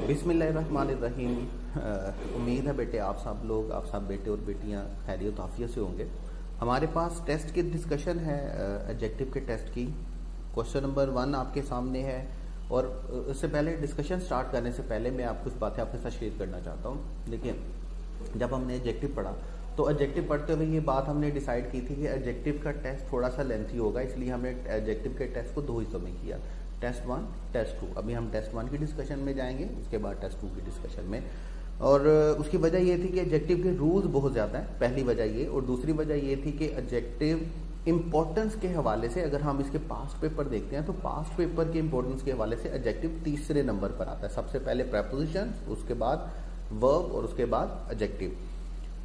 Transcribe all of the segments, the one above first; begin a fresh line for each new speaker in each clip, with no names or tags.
बिस्मिल्लाहिर्रहमानिर्रहीम। उम्मीद है बेटे आप सब बेटे और बेटियां खैरियत आफियत से होंगे। हमारे पास टेस्ट की डिस्कशन है एडजेक्टिव के टेस्ट की। क्वेश्चन नंबर 1 आपके सामने है और इससे पहले डिस्कशन स्टार्ट करने से पहले मैं आप कुछ बातें आपके साथ शेयर करना चाहता हूँ। देखिए, जब हमने एडजेक्टिव पढ़ा तो एडजेक्टिव पढ़ते हुए ये बात हमने डिसाइड की थी कि एडजेक्टिव का टेस्ट थोड़ा सा लेंथी होगा, इसलिए हमने एडजेक्टिव के टेस्ट को 2 हिस्सों में किया, टेस्ट 1 टेस्ट 2। अभी हम टेस्ट 1 की डिस्कशन में जाएंगे, उसके बाद टेस्ट 2 की डिस्कशन में। और उसकी वजह ये थी कि एडजेक्टिव के रूल्स बहुत ज़्यादा हैं, पहली वजह ये। और दूसरी वजह ये थी कि एडजेक्टिव इंपॉर्टेंस के हवाले से अगर हम इसके पास्ट पेपर देखते हैं तो पास्ट पेपर के इंपॉर्टेंस के हवाले से एडजेक्टिव तीसरे नंबर पर आता है। सबसे पहले प्रेपोजिशन, उसके बाद वर्ब और उसके बाद एडजेक्टिव।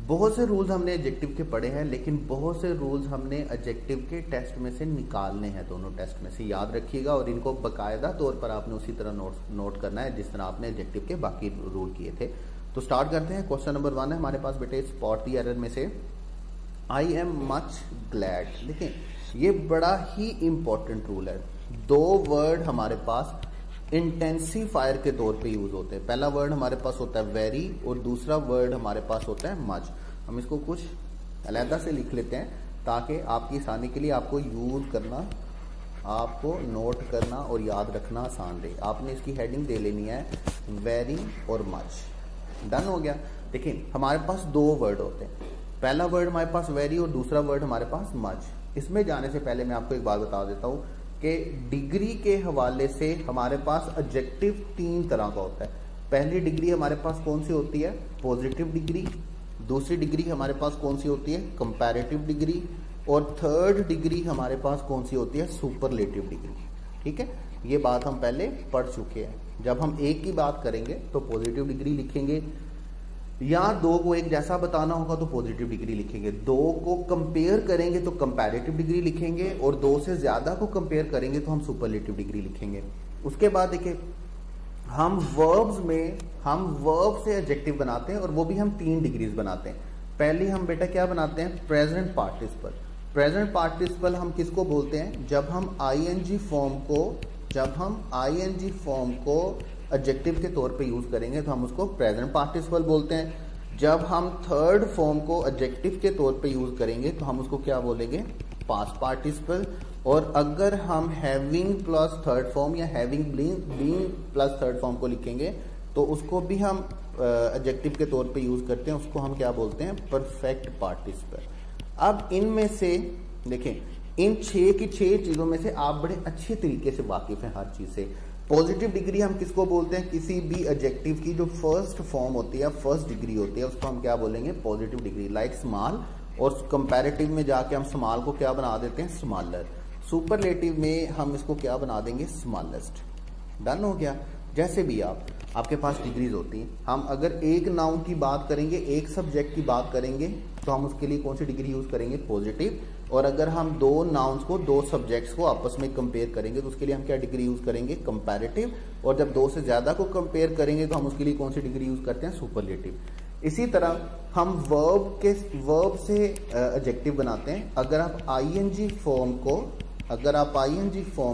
बहुत से रूल्स हमने एडजेक्टिव के पढ़े हैं, लेकिन बहुत से रूल्स हमने एडजेक्टिव के टेस्ट में से निकालने हैं, दोनों टेस्ट में से। याद रखिएगा और इनको बाकायदा तौर पर आपने उसी तरह नोट करना है जिस तरह आपने एडजेक्टिव के बाकी रूल किए थे। तो स्टार्ट करते हैं। क्वेश्चन नंबर 1 है हमारे पास बेटे, स्पॉट द एरर में से आई एम मच ग्लैड। देखिए, ये बड़ा ही इंपॉर्टेंट रूल है। 2 वर्ड हमारे पास इंटेंसिफायर के तौर पे यूज होते हैं। पहला वर्ड हमारे पास होता है वेरी और दूसरा वर्ड हमारे पास होता है मच। हम इसको कुछ अलहदा से लिख लेते हैं ताकि आपकी आसानी के लिए आपको यूज करना, आपको नोट करना और याद रखना आसान रहे। आपने इसकी हेडिंग दे लेनी है वेरी और मच। डन हो गया। देखिए, हमारे पास 2 वर्ड होते हैं, पहला वर्ड हमारे पास वेरी और दूसरा वर्ड हमारे पास मच। इसमें जाने से पहले मैं आपको एक बात बता देता हूं कि डिग्री के हवाले से हमारे पास एडजेक्टिव 3 तरह का होता है। पहली डिग्री हमारे पास कौन सी होती है? Positive degree. दूसरी डिग्री हमारे पास कौन सी होती है? Comparative degree. और थर्ड डिग्री हमारे पास कौन सी होती है? Superlative degree. ठीक है, ये बात हम पहले पढ़ चुके हैं। जब हम एक की बात करेंगे तो पॉजिटिव डिग्री लिखेंगे, या 2 को एक जैसा बताना होगा तो पॉजिटिव डिग्री लिखेंगे, 2 को कंपेयर करेंगे तो कंपैरेटिव डिग्री लिखेंगे, और 2 से ज्यादा को कंपेयर करेंगे तो हम सुपरलेटिव डिग्री लिखेंगे। उसके बाद देखिए, हम वर्ब से एडजेक्टिव बनाते हैं और वो भी हम 3 डिग्रीज बनाते हैं। पहली हम बेटा क्या बनाते हैं? Present participle. प्रेजेंट पार्टिसिपल हम किसको बोलते हैं? जब हम आईएनजी फॉर्म को एडजेक्टिव के तौर पे यूज करेंगे तो हम उसको प्रेजेंट पार्टिसिपल बोलते हैं। जब हम थर्ड फॉर्म को एडजेक्टिव के तौर पे यूज करेंगे तो हम उसको क्या बोलेंगे? Past participle. और अगर हम हैविंग प्लस थर्ड फॉर्म या having being plus third form को लिखेंगे तो उसको भी हम एडजेक्टिव के तौर पे यूज करते हैं, उसको हम क्या बोलते हैं? Perfect participle. अब इनमें से देखें, इन 6 की 6 चीजों में से आप बड़े अच्छे तरीके से वाकिफ हैं हर चीज से। पॉजिटिव डिग्री हम किसको बोलते हैं? किसी भी एडजेक्टिव की जो फर्स्ट फॉर्म होती है, फर्स्ट डिग्री होती है, उसको हम क्या बोलेंगे? Positive degree. Like small. और कंपैरेटिव में जाके हम स्मॉल को क्या बना देते हैं? स्मॉलर। सुपरलेटिव में हम इसको क्या बना देंगे? स्मॉलेस्ट। डन हो गया। जैसे भी आपके पास डिग्रीज होती हैं, हम अगर एक नाउन की बात करेंगे, एक सब्जेक्ट की बात करेंगे तो हम उसके लिए कौन सी डिग्री यूज करेंगे? पॉजिटिव। और अगर हम 2 नाउन्स को, 2 सब्जेक्ट्स को आपस में कंपेयर करेंगे तो उसके लिए हम क्या डिग्री यूज करेंगे? कंपैरेटिव। और जब 2 से ज्यादा को कंपेयर करेंगे तो हम उसके लिए कौन सी डिग्री यूज करते हैं? सुपरलेटिव। इसी तरह हम वर्ब से एडजेक्टिव बनाते हैं। अगर आप आईएनजी फॉर्म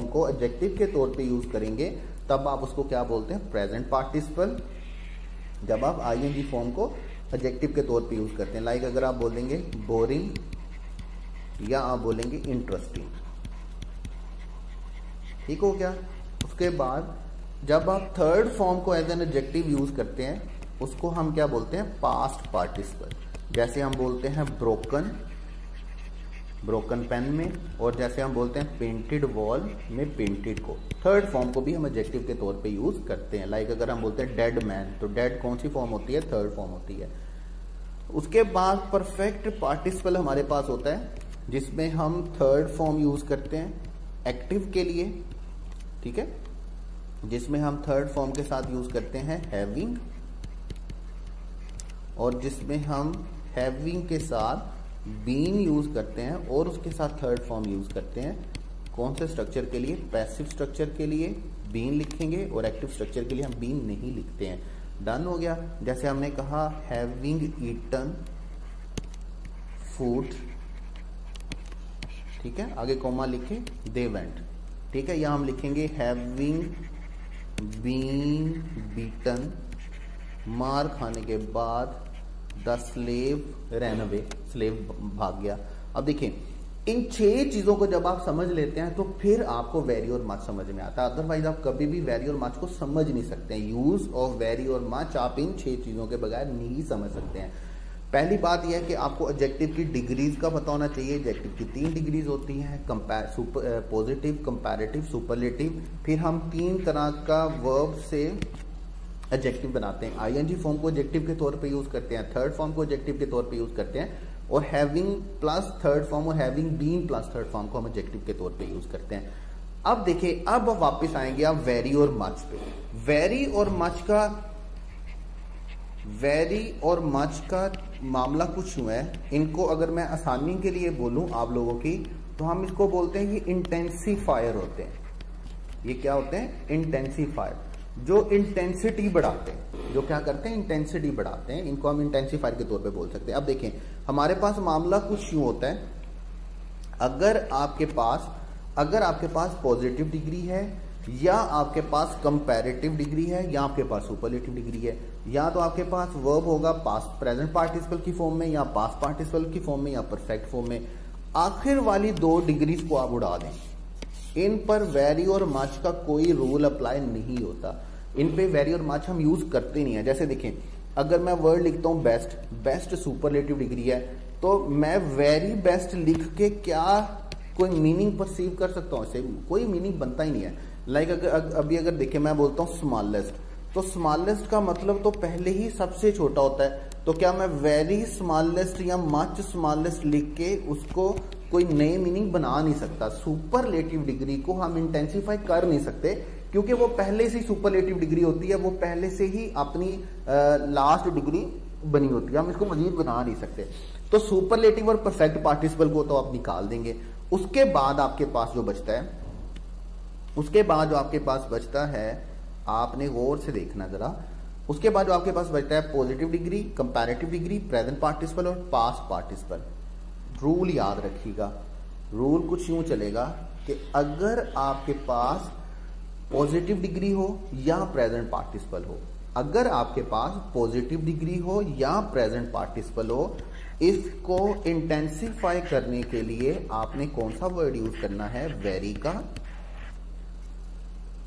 को एडजेक्टिव के तौर पे यूज करेंगे तब आप उसको क्या बोलते हैं? Present participle. जब आप आईएनजी फॉर्म को एडजेक्टिव के तौर पे यूज करते हैं, लाइक अगर आप बोलेंगे बोरिंग या आप बोलेंगे इंटरेस्टिंग। ठीक हो गया। उसके बाद जब आप थर्ड फॉर्म को एज एन एडजेक्टिव यूज करते हैं उसको हम क्या बोलते हैं? Past participle. जैसे हम बोलते हैं ब्रोकन पेन में, और जैसे हम बोलते हैं पेंटेड वॉल में पेंटेड को। थर्ड फॉर्म को भी हम एडजेक्टिव के तौर पे यूज करते हैं। लाइक अगर हम बोलते हैं डेड मैन, तो डेड कौन सी फॉर्म होती है? थर्ड फॉर्म होती है। उसके बाद परफेक्ट पार्टिसिपल हमारे पास होता है जिसमें हम थर्ड फॉर्म यूज करते हैं एक्टिव के लिए। ठीक है, जिसमें हम थर्ड फॉर्म के साथ यूज करते हैं हैविंग, और जिसमें हम हैविंग के साथ बीन यूज करते हैं, और उसके साथ थर्ड फॉर्म यूज करते हैं कौन से स्ट्रक्चर के लिए? पैसिव स्ट्रक्चर के लिए बीन लिखेंगे, और एक्टिव स्ट्रक्चर के लिए हम बीन नहीं लिखते हैं। डन हो गया। जैसे हमने कहा हैविंग ईटन फूड, ठीक है, आगे कॉमा लिखे दे वेंट। ठीक है, यहां हम लिखेंगे हैविंग बीन बीटन ईटन, मार खाने के बाद the slave ran away, slave भाग गया। अब देखिए इन 6 चीजों को जब आप समझ लेते हैं तो फिर आपको वेरी और मच समझ में आता है, अदरवाइज आप कभी भी वेरी और मच को समझ नहीं सकते हैं। यूज ऑफ वेरी और मच आप इन 6 चीजों के बगैर नहीं समझ सकते हैं। पहली बात यह है कि आपको एडजेक्टिव की डिग्रीज का पता होना चाहिए। एडजेक्टिव की 3 डिग्रीज होती हैं, पॉजिटिव, कंपैरेटिव, सुपरलेटिव। फिर हम 3 तरह का वर्ब से एडजेक्टिव बनाते हैं। आईएनजी फॉर्म को एडजेक्टिव के तौर पे यूज करते हैं, थर्ड फॉर्म को एडजेक्टिव के तौर पे यूज करते हैं, और हैविंग प्लस थर्ड फॉर्म और having been plus third form को हम एडजेक्टिव के तौर पे यूज करते हैं। अब देखिए, अब वापस आएंगे आप वेरी और मच पे। वेरी और मच का मामला कुछ यूं है, इनको अगर मैं आसानी के लिए बोलूं आप लोगों की, तो हम इसको बोलते हैं कि इंटेंसिफायर होते हैं। ये क्या होते हैं? इंटेंसिफायर, जो इंटेंसिटी बढ़ाते हैं। जो क्या करते हैं? इंटेंसिटी बढ़ाते हैं। इनको हम इंटेंसिफायर के तौर पे बोल सकते हैं। अब देखें, हमारे पास मामला कुछ यूं होता है, अगर आपके पास पॉजिटिव डिग्री है, या आपके पास कंपैरेटिव डिग्री है, या आपके पास सुपरलेटिव डिग्री है, या तो आपके पास वर्ब होगा पास्ट प्रेजेंट पार्टिसिपल की फॉर्म में, या पास्ट पार्टिसिपल की फॉर्म में, या परफेक्ट फॉर्म में। आखिर वाली 2 डिग्रीज को आप उड़ा दें, इन पर वेरी और मच का कोई रूल अप्लाई नहीं होता। इन पे वेरी और मच हम यूज करते नहीं है। जैसे देखें, अगर मैं वर्ड लिखता हूं बेस्ट सुपरलेटिव डिग्री है, तो मैं वेरी बेस्ट लिख के क्या कोई मीनिंग परसीव कर सकता हूं? इससे कोई मीनिंग बनता ही नहीं है। लाइक अगर देखें, मैं बोलता हूं स्मॉलेस्ट, तो स्मॉलेस्ट का मतलब तो पहले ही सबसे छोटा होता है। तो क्या मैं वेरी स्मॉलेस्ट या मच स्मॉलेस्ट लिख के उसको कोई नई मीनिंग बना नहीं सकता? सुपरलेटिव डिग्री को हम इंटेंसिफाई कर नहीं सकते, क्योंकि वो पहले से ही सुपरलेटिव डिग्री होती है, वो पहले से ही अपनी लास्ट डिग्री बनी होती है, हम इसको मजीद बना नहीं सकते। तो सुपरलेटिव और परफेक्ट पार्टिसिपल को तो आप निकाल देंगे। उसके बाद आपके पास जो बचता है, आपने गौर से देखना जरा, उसके बाद जो आपके पास बचता है positive degree, comparative degree, present participle और पास्ट पार्टिसिपल। रूल याद रखिएगा, रूल कुछ यूं चलेगा कि अगर आपके पास पॉजिटिव डिग्री हो या प्रेजेंट पार्टिसिपल हो, अगर आपके पास पॉजिटिव डिग्री हो या प्रेजेंट पार्टिसिपल हो, इसको इंटेंसिफाई करने के लिए आपने कौन सा वर्ड यूज करना है? वेरी का।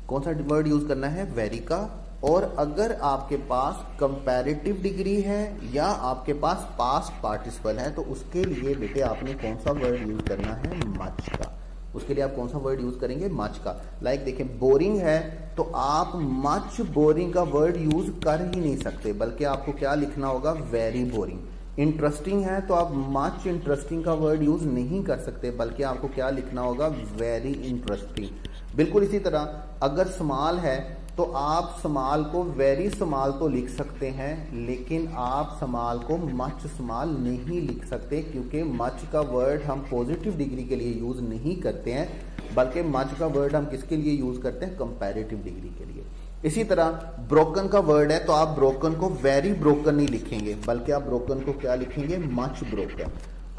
कौन सा वर्ड यूज करना है? वेरी का। और अगर आपके पास कंपैरेटिव डिग्री है या आपके पास पास्ट पार्टिसिपल है, तो उसके लिए बेटे आपने कौन सा वर्ड यूज करना है? मच का। उसके लिए आप कौन सा वर्ड यूज करेंगे? मच का। लाइक देखें, बोरिंग है तो आप मच बोरिंग का वर्ड यूज कर ही नहीं सकते, बल्कि आपको क्या लिखना होगा? Very boring. इंटरेस्टिंग है तो आप मच इंटरेस्टिंग का वर्ड यूज नहीं कर सकते, बल्कि आपको क्या लिखना होगा? Very interesting. बिल्कुल इसी तरह अगर स्मॉल है तो आप स्मॉल को वेरी स्मॉल तो लिख सकते हैं, लेकिन आप स्मॉल को मच स्मॉल नहीं लिख सकते, क्योंकि मच का वर्ड हम पॉजिटिव डिग्री के लिए यूज नहीं करते हैं, बल्कि मच का वर्ड हम किसके लिए यूज करते हैं? कंपैरेटिव डिग्री के लिए। इसी तरह ब्रोकन का वर्ड है तो आप ब्रोकन को वेरी ब्रोकन नहीं लिखेंगे, बल्कि आप ब्रोकन को क्या लिखेंगे? Much broken.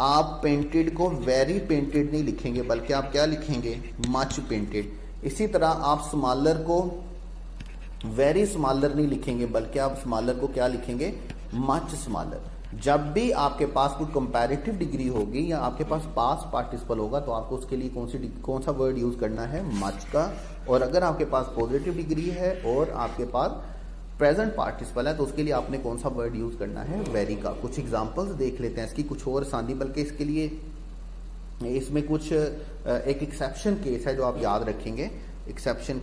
आप पेंटेड को वेरी पेंटेड नहीं लिखेंगे, बल्कि आप क्या लिखेंगे? Much painted. इसी तरह आप स्मॉलर को वेरी स्मॉलर नहीं लिखेंगे, बल्कि आप स्मॉलर को क्या लिखेंगे? Much smaller. जब भी आपके पास कोई कंपैरेटिव डिग्री होगी या आपके पास पास्ट पार्टिसिपल होगा, तो आपको उसके लिए कौन सा वर्ड यूज करना है? मच का। और अगर आपके पास पॉजिटिव डिग्री है और आपके पास प्रेजेंट पार्टिसिपल है, तो उसके लिए आपने कौन सा वर्ड यूज करना है? वेरी का। कुछ एग्जांपल्स देख लेते हैं इसकी, कुछ और आसानी, बल्कि इसके लिए इसमें कुछ एक एक्सेप्शन केस है जो आप याद रखेंगे। एक्सेप्शन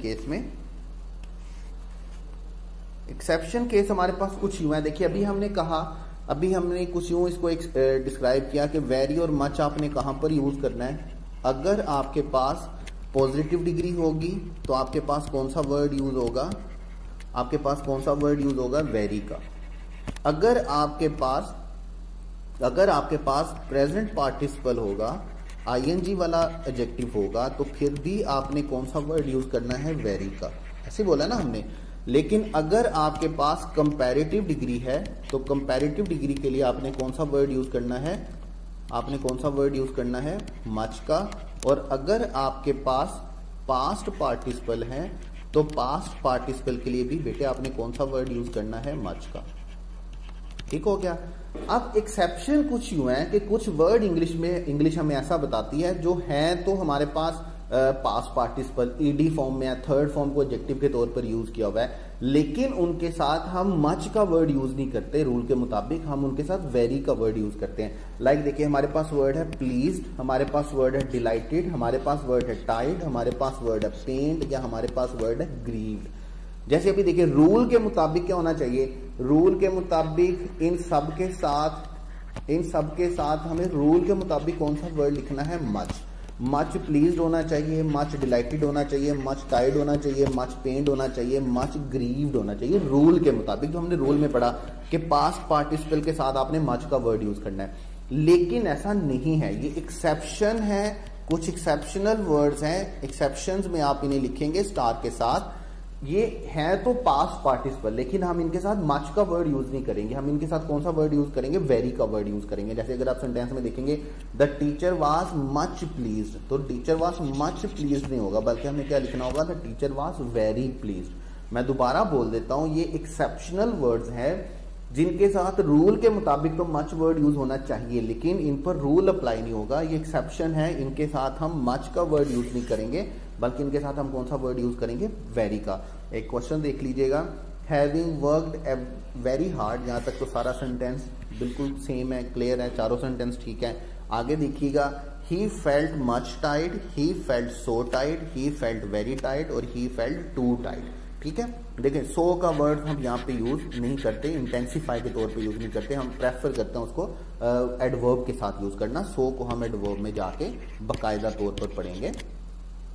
केस हमारे पास कुछ यूं है। देखिए, अभी हमने कुछ यूं इसको डिस्क्राइब किया कि वेरी और मच आपने कहां पर यूज करना है। अगर आपके पास पॉजिटिव डिग्री होगी तो आपके पास कौन सा वर्ड यूज होगा? आपके पास कौन सा वर्ड यूज होगा? वेरी का। अगर आपके पास प्रेजेंट पार्टिसिपल होगा, आईएनजी वाला एडजेक्टिव होगा, तो फिर भी आपने कौन सा वर्ड यूज करना है? वेरी का। ऐसे बोला ना हमने। लेकिन अगर आपके पास कंपैरेटिव डिग्री है, तो कंपैरेटिव डिग्री के लिए आपने कौन सा वर्ड यूज करना है? आपने कौन सा वर्ड यूज करना है? मच का। और अगर आपके पास पास्ट पार्टिसिपल है तो पास्ट पार्टिसिपल के लिए भी बेटे आपने कौन सा वर्ड यूज करना है, मच का। ठीक हो गया। अब एक्सेप्शन कुछ यूं है कि कुछ वर्ड इंग्लिश हमें ऐसा बताती है जो है तो हमारे पास पास्ट पार्टिसिपल ईडी फॉर्म में है, थर्ड फॉर्म को एडजेक्टिव के तौर पर यूज किया हुआ है, लेकिन उनके साथ हम मच का वर्ड यूज नहीं करते रूल के मुताबिक, हम उनके साथ वेरी का वर्ड यूज करते हैं। लाइक देखिए हमारे पास वर्ड है प्लीज्ड, हमारे पास वर्ड है डिलाइटेड, हमारे पास वर्ड है टाइड, हमारे पास वर्ड है पेन्ड, या हमारे पास वर्ड है ग्रीव्ड। जैसे अभी देखिए रूल के मुताबिक क्या होना चाहिए, रूल के मुताबिक इन सब के साथ हमें रूल के मुताबिक कौन सा वर्ड लिखना है, मच प्लीज्ड होना चाहिए, मच डिलाइटेड होना चाहिए, मच टाइड होना चाहिए, मच पेन्ड होना चाहिए, मच ग्रीव्ड होना चाहिए रूल के मुताबिक, जो हमने रूल में पढ़ा कि पास्ट पार्टिसिपल के साथ आपने मच का वर्ड यूज करना है। लेकिन ऐसा नहीं है, ये एक्सेप्शन है, कुछ एक्सेप्शनल वर्ड्स हैं, एक्सेप्शंस में आप इन्हें लिखेंगे स्टार के साथ। ये है तो पास्ट पार्टिसिपल, लेकिन हम इनके साथ मच का वर्ड यूज नहीं करेंगे, हम इनके साथ कौन सा वर्ड यूज करेंगे, वेरी का वर्ड यूज करेंगे। जैसे अगर आप सेंटेंस में देखेंगे the teacher was much pleased, तो टीचर वाज मच प्लीज्ड नहीं होगा, बल्कि हमें क्या लिखना होगा, the teacher was very pleased. मैं दोबारा बोल देता हूं, ये एक्सेप्शनल वर्ड्स हैं जिनके साथ रूल के मुताबिक तो मच वर्ड यूज होना चाहिए, लेकिन इन पर रूल अप्लाई नहीं होगा, ये एक्सेप्शन है, इनके साथ हम मच का वर्ड यूज नहीं करेंगे, बल्कि इनके साथ हम कौन सा वर्ड यूज करेंगे, वेरी का। एक क्वेश्चन देख लीजिएगा, हैविंग वर्कड वेरी हार्ड, यहां तक तो सारा सेंटेंस बिल्कुल सेम है, क्लियर है, चारों सेंटेंस ठीक है। आगे देखिएगा, ही felt much Tide, he felt so Tide, he felt very Tide और ही फेल्ट टू टाइड। ठीक है, देखें सो का वर्ड हम यहाँ पे यूज नहीं करते, इंटेंसिफाई के तौर पे यूज नहीं करते, हम प्रेफर करते हैं उसको एडवर्ब के साथ यूज करना। सो को हम एडवर्ब में जाके बाकायदा तौर पर पढ़ेंगे।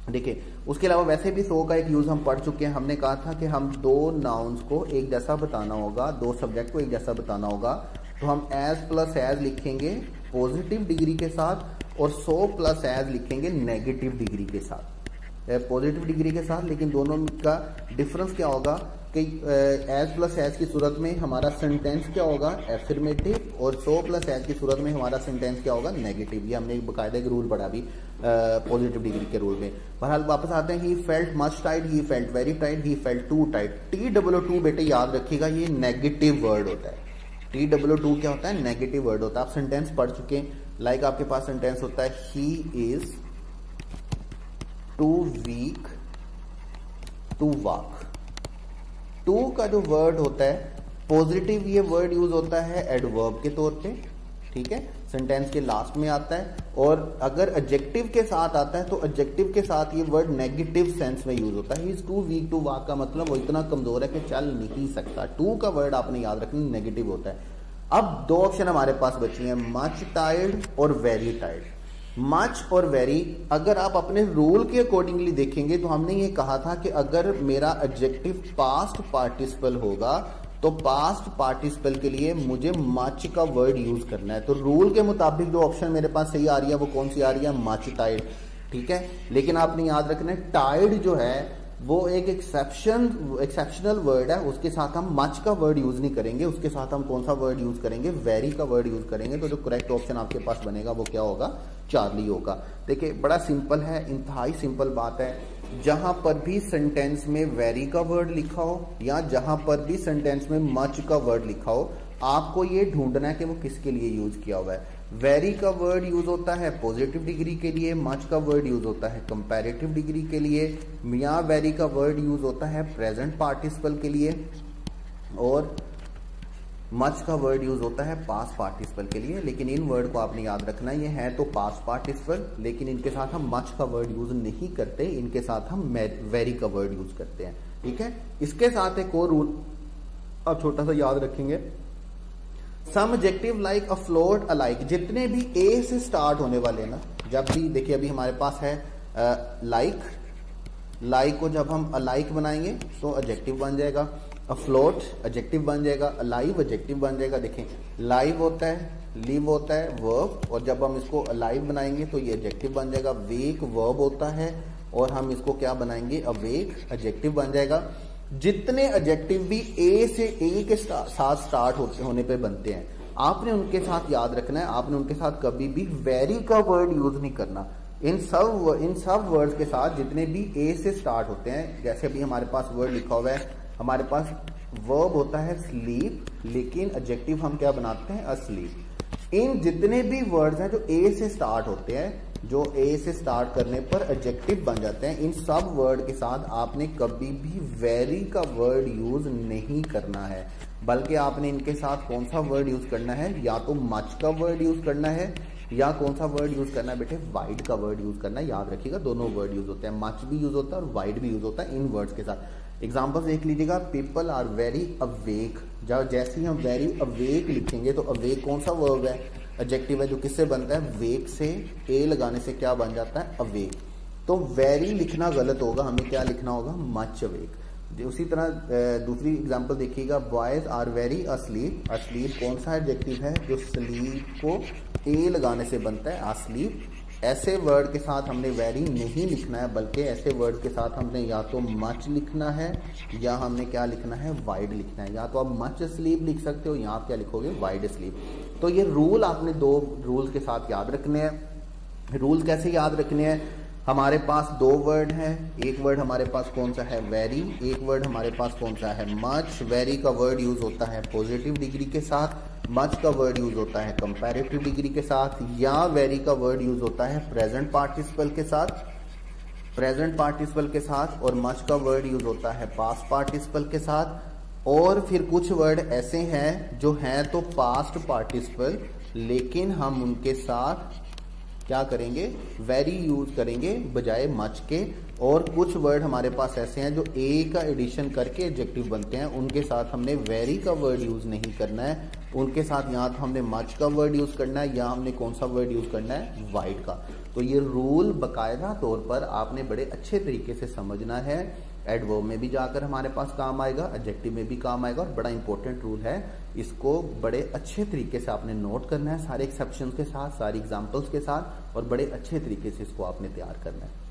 देखिए उसके अलावा वैसे भी सो का एक यूज हम पढ़ चुके हैं, हमने कहा था कि हम दो नाउन्स को एक जैसा बताना होगा, दो सब्जेक्ट को एक जैसा बताना होगा, तो हम एज प्लस एज लिखेंगे पॉजिटिव डिग्री के साथ और सो प्लस एज लिखेंगे नेगेटिव डिग्री के साथ, पॉजिटिव डिग्री के साथ। लेकिन दोनों का डिफरेंस क्या होगा कि एज प्लस एज की सूरत में हमारा सेंटेंस क्या होगा, एफर्मेटिव, और सो प्लस एज की सूरत में हमारा सेंटेंस क्या होगा, नेगेटिव। ये हमने बकायदा एक रूल पढ़ा भी पॉजिटिव डिग्री के रूल में। बहरहाल वापस आते हैं, he felt much tight, he felt very tight, he felt too tight. TW2 बेटे याद रखिएगा, ये नेगेटिव वर्ड होता है। TW2 क्या होता है, नेगेटिव वर्ड होता है। आप सेंटेंस पढ़ चुके हैं, लाइक आपके पास सेंटेंस होता है, he is too weak to walk. Too का जो वर्ड होता है पॉजिटिव, ये वर्ड यूज होता है एडवर्ब के तौर पे, ठीक है, सेंटेंस के लास्ट में आता है। और अगर एडजेक्टिव के साथ आता है तो एडजेक्टिव के साथ ये वर्ड नेगेटिव सेंस में यूज होता है। He is too weak to walk का मतलब वो इतना कमजोर है कि चल नहीं सकता। टू का वर्ड आपने याद रखना नेगेटिव होता है। अब दो ऑप्शन हमारे पास बची हैं, मच टायर्ड और वेरी टायर्ड। मच और वेरी अगर आप अपने रूल के अकॉर्डिंगली देखेंगे तो हमने ये कहा था कि अगर मेरा एडजेक्टिव पास्ट पार्टिसिपल होगा तो पास्ट पार्टिसिपल के लिए मुझे मच का वर्ड यूज करना है। तो रूल के मुताबिक जो ऑप्शन मेरे पास सही आ रही है वो कौन सी आ रही है, मच टाइड, ठीक है। लेकिन आपने याद रखना है टाइड जो है वो एक एक्सेप्शनल वर्ड है, उसके साथ हम मच का वर्ड यूज नहीं करेंगे, उसके साथ हम कौन सा वर्ड यूज करेंगे, वेरी का वर्ड यूज करेंगे। तो जो करेक्ट ऑप्शन आपके पास बनेगा वो क्या होगा, चार्ली होगा। देखिए बड़ा सिंपल है, इंतहाई सिंपल बात है। जहां पर भी सेंटेंस में वेरी का वर्ड लिखा हो या जहां पर भी सेंटेंस में मच का वर्ड लिखा हो, आपको ये ढूंढना है कि वो किसके लिए यूज किया हुआ है। वेरी का वर्ड यूज होता है पॉजिटिव डिग्री के लिए, मच का वर्ड यूज होता है कंपैरेटिव डिग्री के लिए, या वेरी का वर्ड यूज होता है प्रेजेंट पार्टिसिपल के लिए, और मच का वर्ड यूज होता है पास्ट पार्टिसिपल के लिए। लेकिन इन वर्ड को आपने याद रखना, ये है तो पास्ट पार्टिसिपल, लेकिन इनके साथ हम मच का वर्ड यूज नहीं करते, इनके साथ हम वेरी का वर्ड यूज करते हैं, ठीक है। इसके साथ एक और रूल आप छोटा सा याद रखेंगे, सम एडजेक्टिव लाइक अफ्लोट अलाइक, जितने भी ए से स्टार्ट होने वाले ना, जब भी देखिए अभी हमारे पास है लाइक को जब हम अलाइक बनाएंगे तो एडजेक्टिव बन जाएगा, अफ्लोट एडजेक्टिव बन जाएगा, अलाइव एडजेक्टिव बन जाएगा। देखें लाइव होता है, लिव होता है वर्ब, और जब हम इसको अलाइव बनाएंगे तो ये एडजेक्टिव बन जाएगा। वेक वर्ब होता है और हम इसको क्या बनाएंगे, अवेक एडजेक्टिव बन जाएगा। जितने एडजेक्टिव भी ए से ए के साथ स्टार्ट होने पे बनते हैं, आपने उनके साथ याद रखना है, आपने उनके साथ कभी भी वेरी का वर्ड यूज नहीं करना। इन सब वर्ड्स के साथ जितने भी ए से स्टार्ट होते हैं, जैसे अभी हमारे पास वर्ड लिखा हुआ है, हमारे पास वर्ब होता है स्लीप, लेकिन एडजेक्टिव हम क्या बनाते हैं, अस्लीप। इन जितने भी वर्ड्स हैं जो ए से स्टार्ट होते हैं, जो ए से स्टार्ट करने पर एडजेक्टिव बन जाते हैं, इन सब वर्ड के साथ आपने कभी भी वेरी का वर्ड यूज नहीं करना है, बल्कि आपने इनके साथ कौन सा वर्ड यूज करना है, या तो मच का वर्ड यूज करना है, या कौन सा वर्ड यूज करना है बेटे, वाइड का वर्ड यूज करना है। याद रखिएगा दोनों वर्ड यूज होते हैं, मच भी यूज होता है और वाइड भी यूज होता है इन वर्ड्स के साथ। एग्जाम्पल देख लीजिएगा, पीपल आर वेरी अवेक। जब जैसे ही हम वेरी अवेक लिखेंगे तो अवेक कौन सा वर्ब है, एडजेक्टिव है, जो किससे बनता है, वेक से, ए लगाने से क्या बन जाता है, अवेक। तो वेरी लिखना गलत होगा, हमें क्या लिखना होगा, मच अवेक। उसी तरह दूसरी एग्जांपल देखिएगा, boys are very asleep. Asleep कौन सा एडजेक्टिव है, जो स्लीप को ए लगाने से बनता है, अस्लीप। ऐसे वर्ड के साथ हमने वेरी नहीं लिखना है, बल्कि ऐसे वर्ड के साथ हमने या तो मच लिखना है, या हमने क्या लिखना है, वाइड लिखना है। या तो आप मच स्लीप लिख सकते हो, या आप क्या लिखोगे, वाइड स्लीप। तो ये रूल आपने दो रूल के साथ याद रखने हैं। रूल कैसे याद रखने हैं, हमारे पास दो वर्ड हैं, एक वर्ड हमारे पास कौन सा है, वेरी, एक वर्ड हमारे पास कौन सा है, मच। वेरी का वर्ड यूज होता है पॉजिटिव डिग्री के साथ, मच का वर्ड यूज होता है कंपैरेटिव डिग्री के साथ, या वेरी का वर्ड यूज होता है प्रेजेंट पार्टिसिपल के साथ, प्रेजेंट पार्टिसिपल के साथ, और मच का वर्ड यूज होता है पास्ट पार्टिसिपल के साथ। और फिर कुछ वर्ड ऐसे हैं जो हैं तो पास्ट पार्टिसिपल, लेकिन हम उनके साथ क्या करेंगे, वेरी यूज करेंगे बजाय मच के। और कुछ वर्ड हमारे पास ऐसे हैं जो ए का एडिशन करके एडजेक्टिव बनते हैं, उनके साथ हमने वेरी का वर्ड यूज नहीं करना है, उनके साथ या तो हमने मच का वर्ड यूज करना है, या हमने कौन सा वर्ड यूज करना है, वाइड का। तो ये रूल बाकायदा तौर पर आपने बड़े अच्छे तरीके से समझना है। एडवर्ब में भी जाकर हमारे पास काम आएगा, एडजेक्टिव में भी काम आएगा, और बड़ा इंपॉर्टेंट रूल है, इसको बड़े अच्छे तरीके से आपने नोट करना है, सारे एक्सेप्शन के साथ, सारी एग्जाम्पल्स के साथ, और बड़े अच्छे तरीके से इसको आपने तैयार करना है।